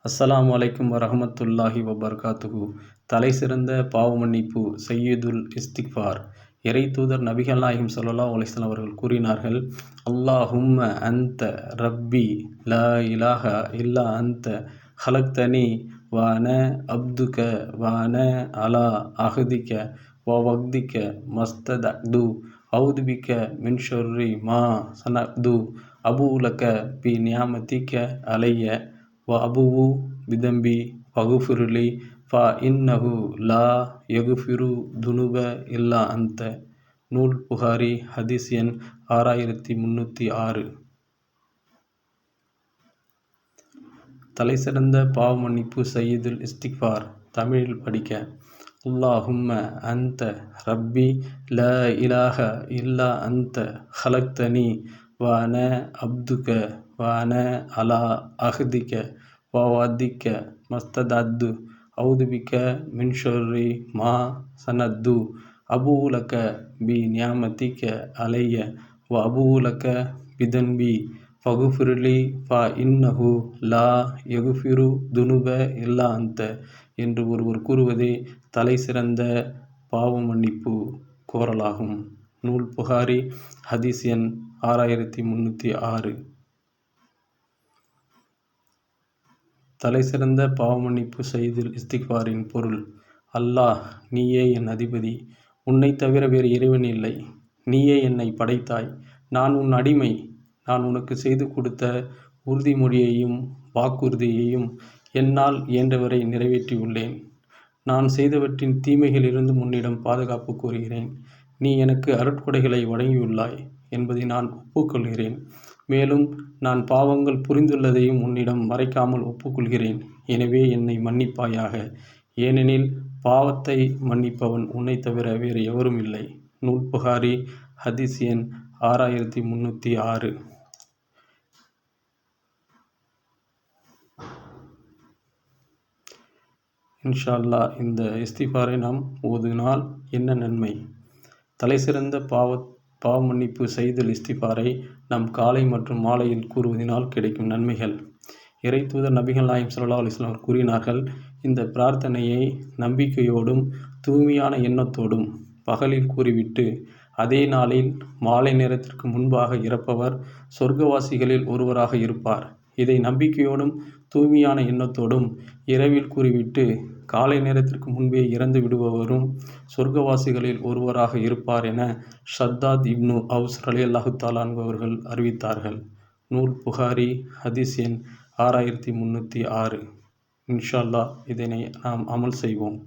அஸ்ஸலாமு அலைக்கும் வரஹ்மத்துல்லாஹி வபரகாத்துஹு. தலை சிறந்த பாவ மன்னிப்பு சய்யிதுல் இஸ்திக்ஃபார். இறை தூதர் நபிகள் நாயகம் ஸல்லல்லாஹு அலைஹி வஸல்லம் அவர்கள் கூறினார்கள், அல்லாஹும்ம அன்த ரப்பி லா இலாஹா இல்லா அன்த ஹலக்தனி வ அன அப்துக வ அன அலா அஹ்திக வ வக்திக மஸ்ததஅது அஊது பிக மின் ஷர்ரி மா ஸனஅது அபூஉ லக பி நிஅமதிக அலைய வ அபூஉ பிதம்பி ஃபக்ஃபிர்லி ஃப இன்னஹு லா யக்ஃபிரு துனூப இல்லா அன்த. நூல் புகாரி. ஹதீஸ் எண் 6306. தலைசிறந்த பாவ மன்னிப்பு சய்யிதுல் இஸ்திக்ஃபார். தமிழில் படிக்க. அல்லாஹும்ம அன்த ரப்பி லா இலாஹா இல்லா அன்த ஹலக்தனி வ அன அப்துக வ அன அலா அஹ்திக வ வக்திக மஸ்ததஅது அஊது பிக மின் ஷர்ரி மா ஸனஅது அபூஉ லக பி நிஅமதிக அலைய வ அபூஉ லக பிதன்பி ஃபக்ஃபிர்லி ஃப இன்னஹு லா யக்ஃபிரு துனூப இல்லா அன்த என்று ஒருவர் கூறுவதே தலை சிறந்த பாவ மன்னிப்பு கோரலாகும். நூல் புகாரி. ஹதீஸ் எண் 6306. தலைசிறந்த பாவ மன்னிப்பு சய்யிதுல் இஸ்திக்ஃபாரின் பொருள். அல்லாஹ், நீயே என் அதிபதி, உன்னைத் தவிர வேறு இறைவன் இல்லை. நீயே என்னை படைத்தாய், நான் உன் அடிமை. நான் உனக்கு செய்து கொடுத்த உறுதிமொழியையும் வாக்குறுதியையும் என்னால் இயன்றவரை நிறைவேற்றியுள்ளேன். நான் செய்தவற்றின் தீமைகளிலிருந்தும் உன்னிடம் பாதுகாப்பு கோருகிறேன். நீ எனக்கு அருட்கொடைகளை வழங்கியுள்ளாய் என்பதை நான் ஒப்புக்கொள்கிறேன். மேலும் நான் பாவங்கள் புரிந்துள்ளதையும் உன்னிடம் மறைக்காமல் ஒப்புக்கொள்கிறேன். எனவே என்னை மன்னிப்பாயாக, ஏனெனில் பாவத்தை மன்னிப்பவன் உன்னைத் தவிர வேறு எவரும் இல்லை. நூல் புகாரி. ஹதீஸ் எண் 6306. இன்ஷா அல்லாஹ் இந்த இஸ்திக்ஃபாரை நாம் ஓதினால் என்ன நன்மை? தலைசிறந்த பாவ மன்னிப்பு சய்யிதுல் இஸ்திக்ஃபாரை நாம் காலை மற்றும் மாலையில் கூறுவதினால் கிடைக்கும் நன்மைகள். இறை தூதர் நபிகள் நாயகம் ஸல்லல்லாஹு அலைஹி வஸல்லம் கூறினார்கள், இந்த பிரார்த்தனையை நம்பிக்கையோடும் தூய்மையான எண்ணத்தோடும் பகலில் கூறிவிட்டு அதே நாளில் மாலை நேரத்திற்கு முன்பாக இறப்பவர் சொர்க்கவாசிகளில் ஒருவராக இருப்பார். இதை நம்பிக்கையோடும் தூய்மையான எண்ணத்தோடும் இரவில் கூறிவிட்டு காலை நேரத்திற்கு முன்பே இறந்து விடுபவரும் சொர்க்கவாசிகளில் ஒருவராக இருப்பார் என ஷத்தாத் இப்னு அவ்ஸ் ரலியல்லாஹு தஆலா அன்ஹு அவர்கள் அறிவித்தார்கள். நூல் புகாரி. ஹதீஸ் எண் 6306. இன்ஷா அல்லாஹ் இதனை நாம் அமல் செய்வோம்.